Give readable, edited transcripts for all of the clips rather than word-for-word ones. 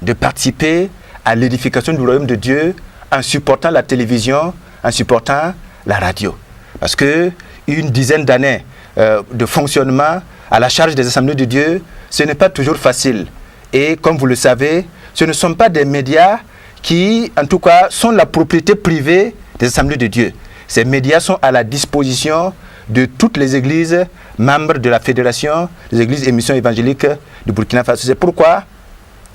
de participer à l'édification du royaume de Dieu en supportant la télévision, en supportant la radio. Parce que une dizaine d'années de fonctionnement à la charge des assemblées de Dieu, ce n'est pas toujours facile. Et comme vous le savez, ce ne sont pas des médias qui, en tout cas, sont la propriété privée des assemblées de Dieu. Ces médias sont à la disposition de toutes les églises membres de la Fédération des églises et missions évangéliques du Burkina Faso. C'est pourquoi,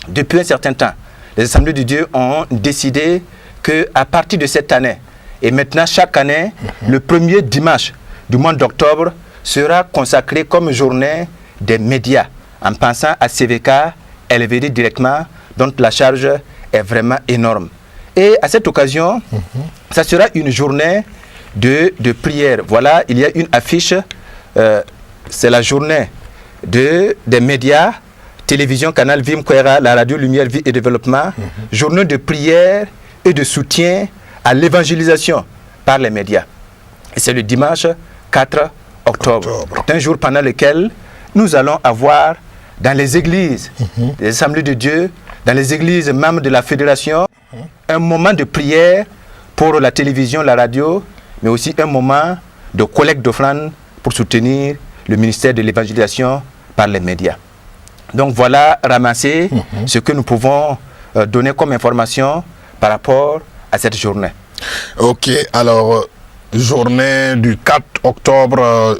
depuis un certain temps, les assemblées de Dieu ont décidé qu'à partir de cette année, et maintenant chaque année, le premier dimanche du mois d'octobre sera consacré comme journée des médias, en pensant à CVK, LVD directement, dont la charge est vraiment énorme. Et à cette occasion, ça sera une journée de prière. Voilà, il y a une affiche, c'est la journée des médias, télévision, canal Vim Kwera, la radio Lumière, Vie et Développement, journée de prière et de soutien à l'évangélisation par les médias. Et c'est le dimanche 4 octobre. C'est un jour pendant lequel nous allons avoir dans les églises, les assemblées de Dieu, dans les églises membres de la fédération, un moment de prière pour la télévision, la radio, mais aussi un moment de collecte d'offrandes pour soutenir le ministère de l'évangélisation par les médias. Donc voilà, ramasser ce que nous pouvons donner comme information par rapport à cette journée. Ok, alors journée du 4 octobre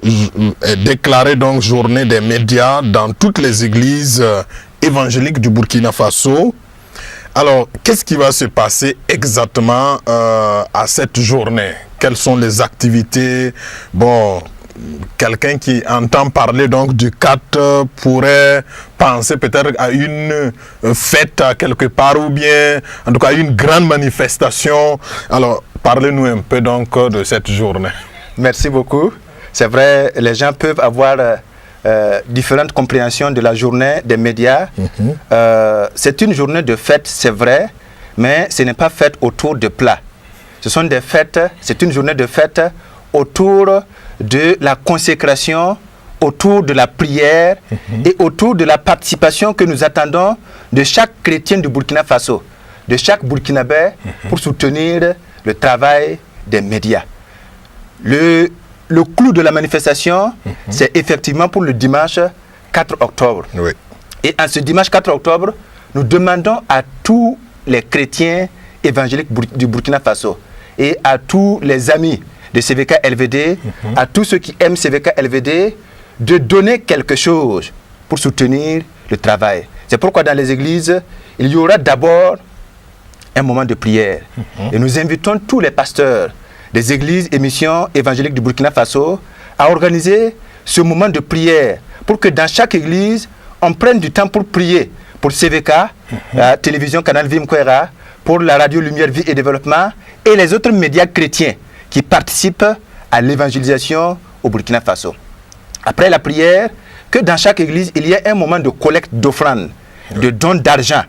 est déclarée donc journée des médias dans toutes les églises évangéliques du Burkina Faso. Alors, qu'est-ce qui va se passer exactement à cette journée? Quelles sont les activités? Bon, quelqu'un qui entend parler donc du 4 pourrait penser peut-être à une fête quelque part ou bien en tout cas une grande manifestation. Alors, parlez-nous un peu donc de cette journée. Merci beaucoup. C'est vrai, les gens peuvent avoir différentes compréhensions de la journée des médias. C'est une journée de fête, c'est vrai, mais ce n'est pas fête autour de plats. Ce sont des fêtes, c'est une journée de fête autour de la consécration, autour de la prière et autour de la participation que nous attendons de chaque chrétien du Burkina Faso, de chaque Burkinabé pour soutenir le travail des médias. Le clou de la manifestation, c'est effectivement pour le dimanche 4 octobre. Oui. Et en ce dimanche 4 octobre, nous demandons à tous les chrétiens évangéliques du Burkina Faso et à tous les amis de CVK LVD, à tous ceux qui aiment CVK LVD, de donner quelque chose pour soutenir le travail. C'est pourquoi dans les églises, il y aura d'abord un moment de prière. Et nous invitons tous les pasteurs des églises et missions évangéliques du Burkina Faso à organiser ce moment de prière pour que dans chaque église, on prenne du temps pour prier pour CVK, la télévision Canal Vim Kwera, pour la radio Lumière, Vie et Développement et les autres médias chrétiens qui participent à l'évangélisation au Burkina Faso. Après la prière, que dans chaque église, il y a un moment de collecte d'offrandes, de dons d'argent,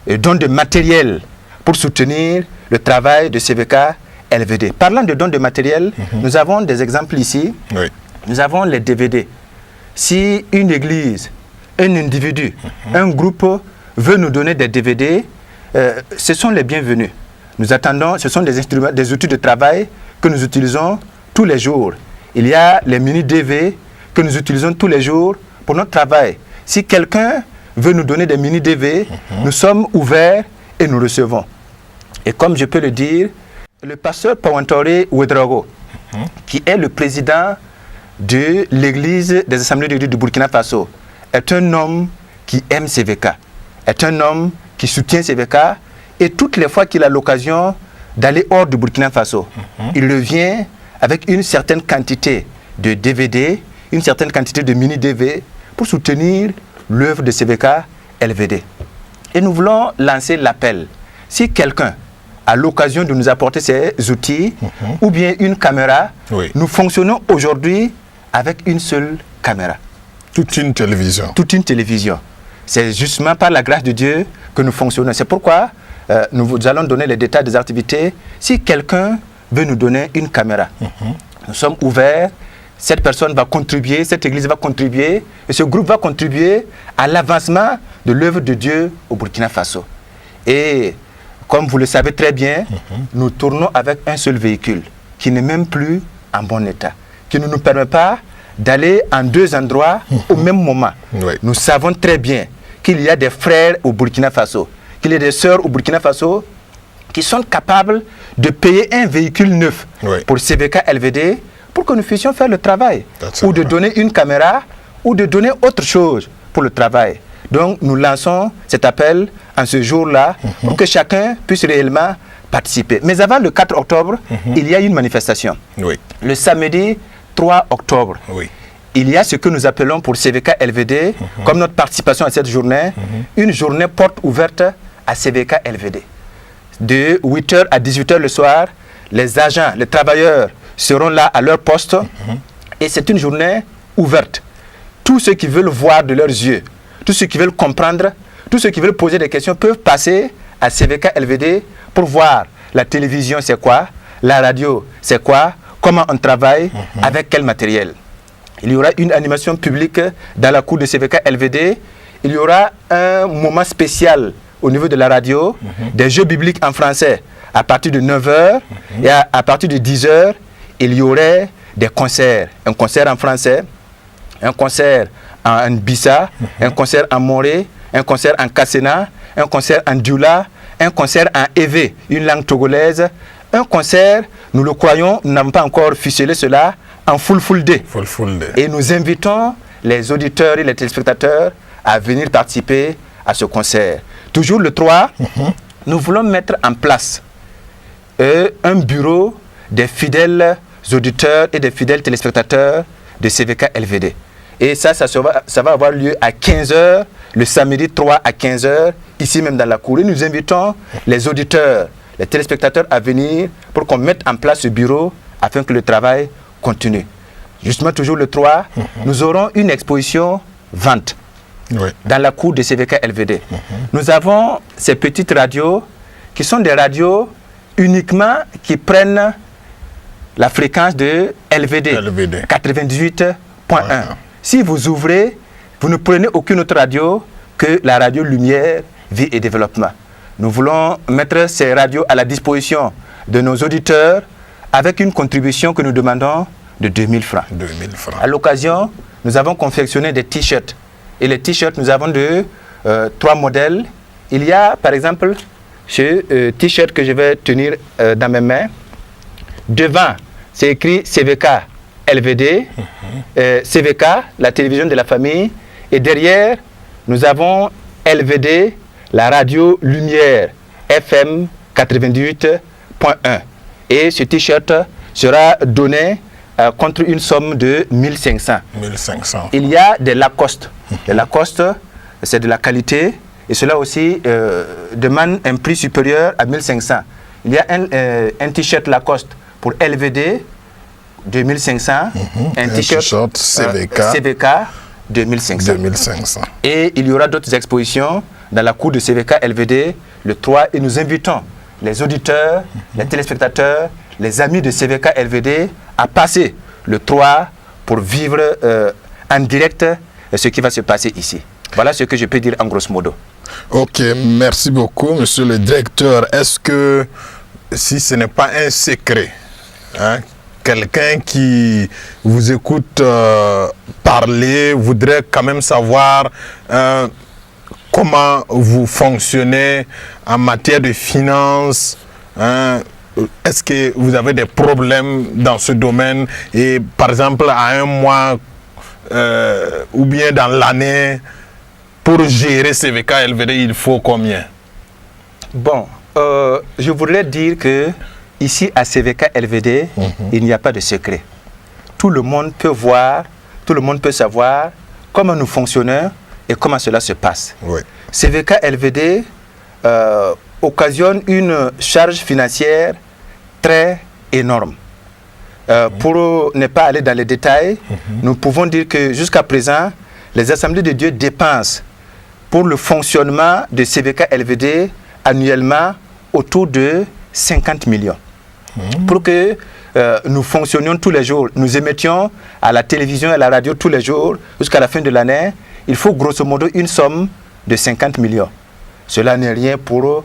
de dons de matériel pour soutenir le travail de CVK LVD. Parlant de dons de matériel, nous avons des exemples ici. Oui. Nous avons les DVD. Si une église, un individu, un groupe veut nous donner des DVD, ce sont les bienvenus. Nous attendons, ce sont des instruments, des outils de travail que nous utilisons tous les jours. Il y a les mini-DV que nous utilisons tous les jours pour notre travail. Si quelqu'un veut nous donner des mini-DV, nous sommes ouverts et nous recevons. Et comme je peux le dire, le pasteur Pawantore Ouedraogo, qui est le président de l'église des assemblées de Dieu du Burkina Faso, est un homme qui aime CVK, est un homme qui soutient CVK, et toutes les fois qu'il a l'occasion d'aller hors du Burkina Faso, il revient avec une certaine quantité de DVD, une certaine quantité de mini-DV pour soutenir l'œuvre de CVK LVD. Et nous voulons lancer l'appel. Si quelqu'un a l'occasion de nous apporter ces outils ou bien une caméra, nous fonctionnons aujourd'hui avec une seule caméra. Toute une télévision. Toute une télévision. C'est justement par la grâce de Dieu que nous fonctionnons. C'est pourquoi nous allons donner les détails des activités. Si quelqu'un veut nous donner une caméra, nous sommes ouverts cette personne va contribuer, cette église va contribuer, et ce groupe va contribuer à l'avancement de l'œuvre de Dieu au Burkina Faso. Et comme vous le savez très bien, nous tournons avec un seul véhicule qui n'est même plus en bon état, qui ne nous permet pas d'aller en deux endroits au même moment. Oui. Nous savons très bien qu'il y a des frères au Burkina Faso, qu'il y a des sœurs au Burkina Faso qui sont capables de payer un véhicule neuf pour CVK LVD pour que nous puissions faire le travail, ou de donner une caméra, ou de donner autre chose pour le travail. Donc nous lançons cet appel en ce jour-là pour que chacun puisse réellement participer. Mais avant le 4 octobre, il y a une manifestation. Le samedi 3 octobre, il y a ce que nous appelons pour CVK LVD, comme notre participation à cette journée, une journée porte ouverte à CVK LVD. De 8h à 18h le soir, les agents, les travailleurs seront là à leur poste et c'est une journée ouverte. Tous ceux qui veulent voir de leurs yeux, tous ceux qui veulent comprendre, tous ceux qui veulent poser des questions peuvent passer à CVK LVD pour voir la télévision c'est quoi, la radio c'est quoi, comment on travaille, avec quel matériel. Il y aura une animation publique dans la cour de CVK LVD, il y aura un moment spécial au niveau de la radio, des jeux bibliques en français à partir de 9h et à partir de 10h, il y aurait des concerts, un concert en français, un concert en Bissa, un concert en Moré, un concert en Kassena, un concert en Dioula, un concert en Evé, une langue togolaise, un concert, nous le croyons, nous n'avons pas encore ficelé cela, en Fulfulde. Et nous invitons les auditeurs et les téléspectateurs à venir participer à ce concert. Toujours le 3, nous voulons mettre en place un bureau des fidèles auditeurs et des fidèles téléspectateurs de CVK LVD. Et ça va avoir lieu à 15h, le samedi 3 à 15h, ici même dans la cour. Et nous invitons les auditeurs, les téléspectateurs à venir pour qu'on mette en place ce bureau afin que le travail continue. Justement, toujours le 3, nous aurons une exposition vente dans la cour de CVK LVD. Nous avons ces petites radios qui sont des radios uniquement qui prennent la fréquence de LVD. 98.1. Si vous ouvrez, vous ne prenez aucune autre radio que la radio Lumière, Vie et Développement. Nous voulons mettre ces radios à la disposition de nos auditeurs avec une contribution que nous demandons de 2000 francs. 2000 francs. À l'occasion, nous avons confectionné des t-shirts. Et les t-shirts, nous avons 3 modèles. Il y a, par exemple, ce t-shirt que je vais tenir dans mes mains. Devant, c'est écrit CVK LVD, CVK, la télévision de la famille. Et derrière, nous avons LVD, la radio Lumière, FM 98.1. Et ce t-shirt sera donné contre une somme de 1500. 1500. Il y a des Lacoste. Les Lacoste, c'est de la qualité. Et cela aussi demande un prix supérieur à 1500. Il y a un t-shirt Lacoste pour LVD, 2500. Un t-shirt CVK, 2500. 2500. Et il y aura d'autres expositions dans la cour de CVK LVD le 3. Et nous invitons les auditeurs, les téléspectateurs, les amis de CVK LVD à passer le 3 pour vivre en direct ce qui va se passer ici. Voilà ce que je peux dire en grosso modo. Ok, merci beaucoup, monsieur le directeur. Est-ce que, si ce n'est pas un secret, quelqu'un qui vous écoute parler voudrait quand même savoir comment vous fonctionnez en matière de finances, est-ce que vous avez des problèmes dans ce domaine et par exemple à un mois ou bien dans l'année, pour gérer CVK LVD, il faut combien? Bon, je voudrais dire que ici à CVK LVD, il n'y a pas de secret. Tout le monde peut voir, tout le monde peut savoir comment nous fonctionnons et comment cela se passe. CVK LVD occasionne une charge financière très énorme. Pour ne pas aller dans les détails, nous pouvons dire que jusqu'à présent, les Assemblées de Dieu dépensent pour le fonctionnement de CVK LVD annuellement autour de 50 millions. Pour que nous fonctionnions tous les jours, nous émettions à la télévision et à la radio tous les jours, jusqu'à la fin de l'année, il faut grosso modo une somme de 50 millions. Cela n'est rien pour